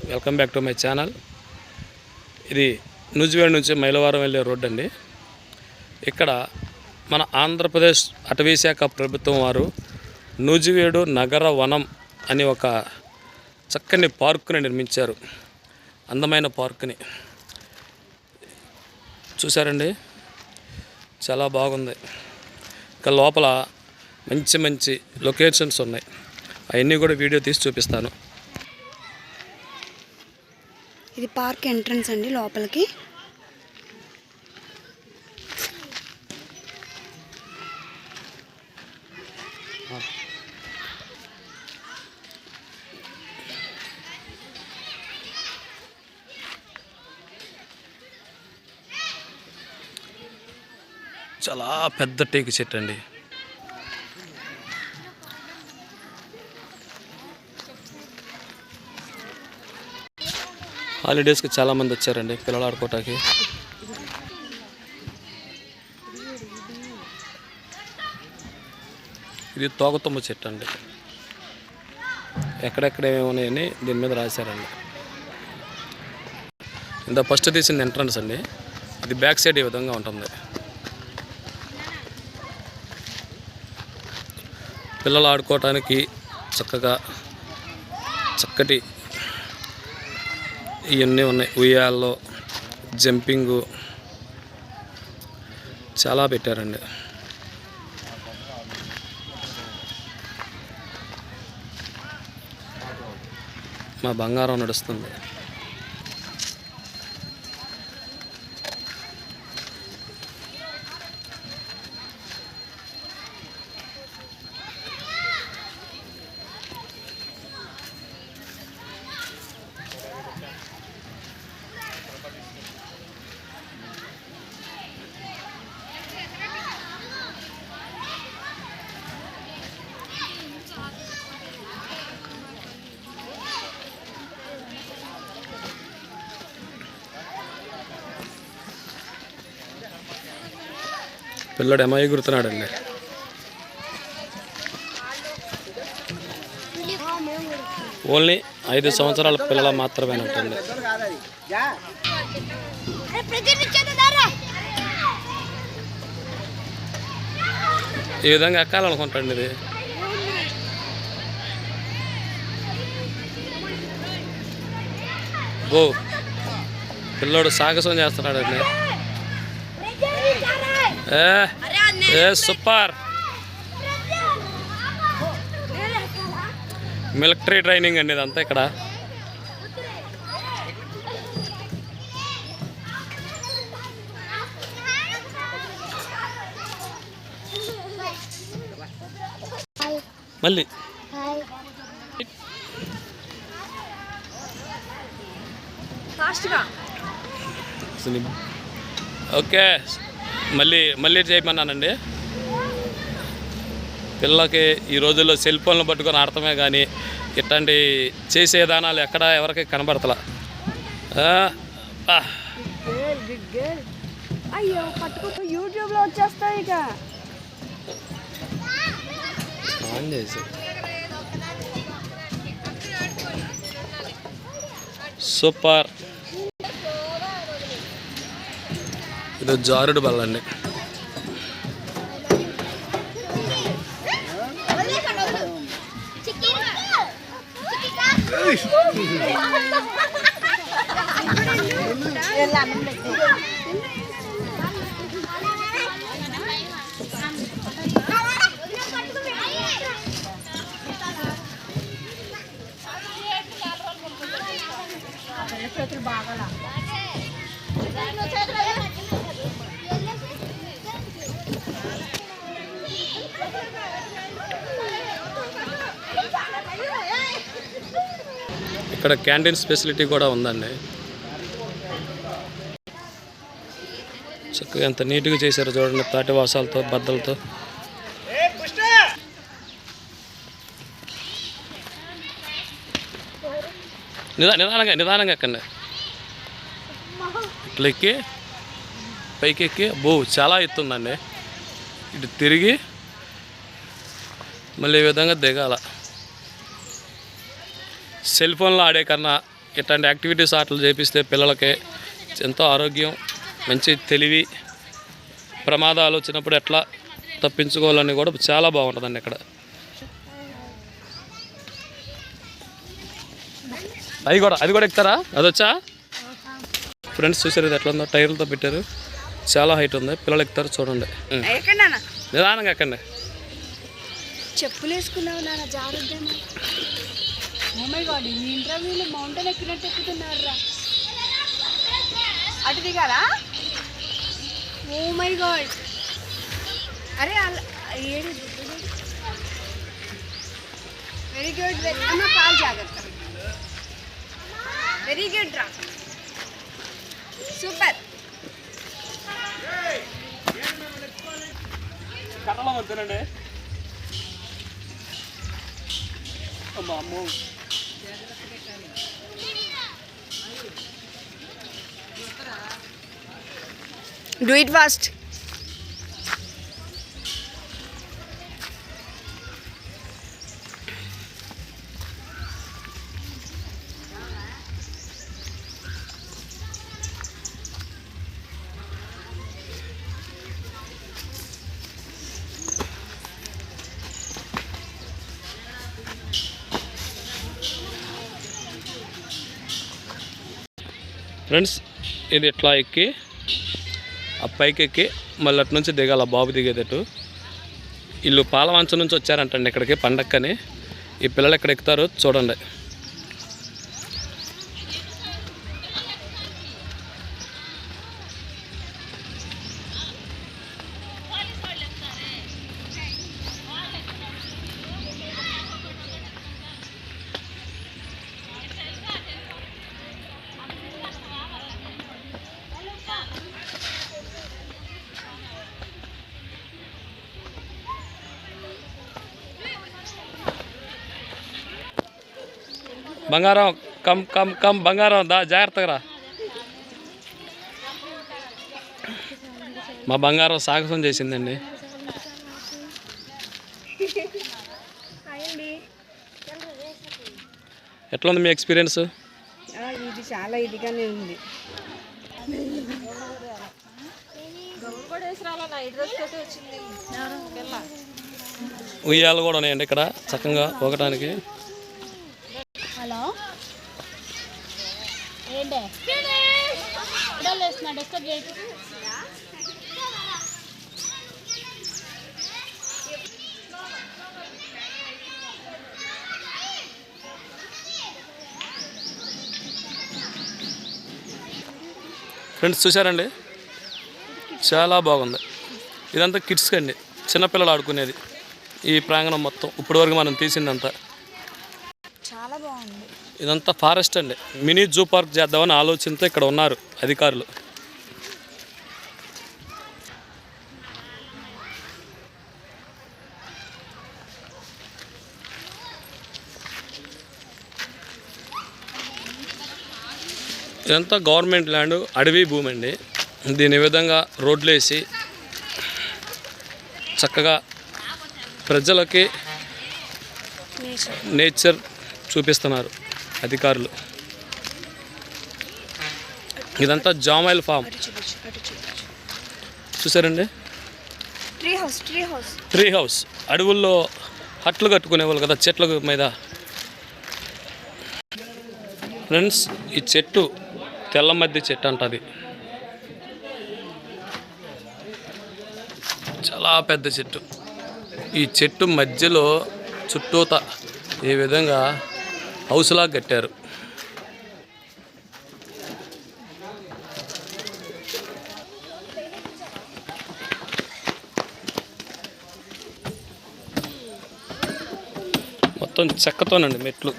Welcome back to my channel. ఇది నూజివేడ్ నుంచి మైలవరం వెళ్ళే రోడ్డు అండి. ఇక్కడ మన ఆంధ్రప్రదేశ్ అటవీశాఖ ప్రభుత్వం వారు నూజివేడు నగర వనం అని ఒక చక్కని పార్కుని నిర్మించారు. అందమైన పార్కుని చూసారండి, చాలా బాగుంది. ఇక లోపల మంచి మంచి లొకేషన్స్ ఉన్నాయి, అవన్నీ కూడా వీడియో తీసి చూపిస్తాను. ఇది పార్క్ ఎంట్రన్స్ అండి. లోపలికి చాలా పెద్ద టేకు చెట్టు అండి. హాలిడేస్కి చాలామంది వచ్చారండి పిల్లలు ఆడుకోవటానికి. ఇది తోకతుమ్మ చెట్టు అండి. ఎక్కడెక్కడ ఏమేమి ఉన్నాయని దీని మీద రాశారండి. ఇంత ఫస్ట్ తీసిన ఎంట్రన్స్ అండి. ఇది బ్యాక్ సైడ్ ఈ విధంగా ఉంటుంది. పిల్లలు ఆడుకోవటానికి చక్కటి ఇవన్నీ ఉన్నాయి. ఉయ్యాల్లో జంపింగు చాలా పెట్టారండి. మా బంగారం నడుస్తుంది. పిల్లడు ఏమో ఎగురుతున్నాడండి. ఓన్లీ 5 సంవత్సరాల పిల్లల మాత్రమే ఉంటుంది. ఈ విధంగా ఎక్కాలనుకుంటాండి. ఇది పిల్లోడు సాహసం చేస్తున్నాడండి. సూపర్. మిలిటరీ ట్రైనింగ్ అండి ఇదంతా. ఇక్కడ మళ్ళీ ఓకే, మళ్ళీ చేయమన్నానండి. పిల్లలకి ఈ రోజుల్లో సెల్ ఫోన్లు పట్టుకొని ఆడటమే కానీ ఇట్లాంటి చేసే విధానాలు ఎక్కడ ఎవరికి కనబడతలా. సూపర్. ఇది జారుడు బల్ల అండి. ఇక్కడ క్యాంటీన్ ఫెసిలిటీ కూడా ఉందండి. చక్కగా ఎంత నీట్గా చేశారు చూడండి, తాటి వాసాలతో బద్దలతో. నిదానంగా ఎక్కండి. ఇట్లా ఎక్కి పైకి ఎక్కి చాలా ఎత్తుందండి. ఇటు తిరిగి మళ్ళీ ఈ విధంగా దిగాల. సెల్ ఫోన్లో ఆడే కన్నా ఇట్లాంటి యాక్టివిటీస్ ఆటలు చేపిస్తే పిల్లలకి ఎంతో ఆరోగ్యం, మంచి తెలివి, ప్రమాదాలు వచ్చినప్పుడు ఎట్లా తప్పించుకోవాలని కూడా చాలా బాగుంటుందండి ఇక్కడ. అది కూడా ఎక్కుతారా? అది వచ్చా ఫ్రెండ్స్ చూసారు ఇది ఎట్లా ఉందో, టైర్లతో పెట్టారు, చాలా హైట్ ఉంది, పిల్లలు ఎక్కుతారు చూడండి. నిదానంగా ఎక్కండి. చెప్పులు వేసుకున్నావు నాన్న, జాగ్రత్త. ఓ మై గాడ్, ఈ ఇంటర్వ్యూలో మౌంటైన్ ఎక్కినట్టు ఎక్కుతున్నారా? అటు దిగారా? ఓ మై గాడ్, అరే అలా ఏడు. వెరీ గుడ్, అమ్మ కాలు జాగ్రత్త. వెరీ గుడ్ రా, సూపర్. కట్టలో వద్దునండి. Do it fast. ఫ్రెండ్స్ ఇది ఇట్లా ఎక్కి ఆ పైకి ఎక్కి మళ్ళీ అటు నుంచి దిగాల, బాబు దిగేటట్టు. వీళ్ళు పాలవంచ నుంచి వచ్చారంటండి ఇక్కడికి పండక్కని. ఈ పిల్లలు ఇక్కడ ఎక్కుతారు చూడండి. బంగారం కమ్ కమ్ కమ్, బంగారం దా, జాగ్రత్తగా రా. మా బంగారం సాహసం చేసిందండి. ఎట్లా ఉంది మీ ఎక్స్పీరియన్స్? ఇది చాలా ఇదిగానే ఉంది. ఉయ్యాలు కూడా ఉన్నాయండి ఇక్కడ చక్కగా ఒకటానికి. హలో ఏంటే డిస్టర్బ్ చేయ. ఫ్రెండ్స్ చూసారండి, చాలా బాగుంది. ఇదంతా కిడ్స్కి అండి, చిన్నపిల్లలు ఆడుకునేది. ఈ ప్రాంగణం మొత్తం ఇప్పటివరకు మనం తీసిందంతా చాలా బాగుంది. ఇదంతా ఫారెస్ట్ అండి. మినీ జూ పార్క్ చేద్దామని ఆలోచనతో ఇక్కడ ఉన్నారు అధికారులు. ఇదంతా గవర్నమెంట్ ల్యాండ్, అడవి భూమి అండి. దీని విధంగా రోడ్లు వేసి చక్కగా ప్రజలకి నేచర్ చూపిస్తున్నారు అధికారులు. ఇదంతా జామాయిల్ ఫామ్ చూసారండి. ట్రీ హౌస్ అడవుల్లో హట్లు కట్టుకునేవాళ్ళు కదా చెట్ల మీద. ఫ్రెండ్స్ ఈ చెట్టు తెల్ల మధ్య చెట్టు అంటది, చాలా పెద్ద చెట్టు. ఈ చెట్టు మధ్యలో చుట్టూత ఈ విధంగా హౌస్లా కట్టారు. మొత్తం చెక్కతోనండి మెట్లు.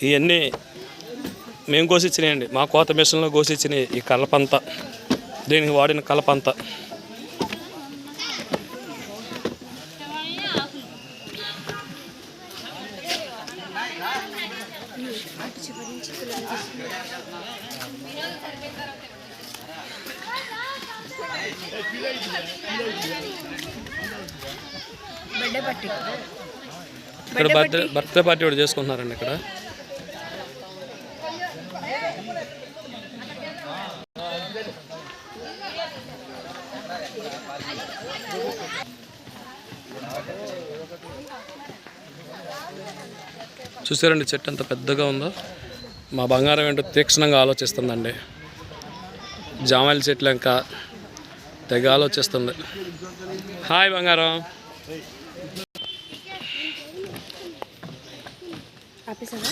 ఇవన్నీ మేము కోసిచ్చినాయండి, మా కోత మిషన్లో కోసిచ్చినాయి. ఈ కలపంతా, దీనికి వాడిన కలపంతా. ఇక్కడ బర్త్డే పార్టీ కూడా చేసుకుంటున్నారండి ఇక్కడ. చూసారండి చెట్టు ఎంత పెద్దగా ఉందో. మా బంగారం ఏంటో తీక్షణంగా ఆలోచిస్తుందండి. జామాయిల చెట్లు ఇంకా తెగ ఆలోచిస్తుంది. హాయ్ బంగారం. ఆపేసావా?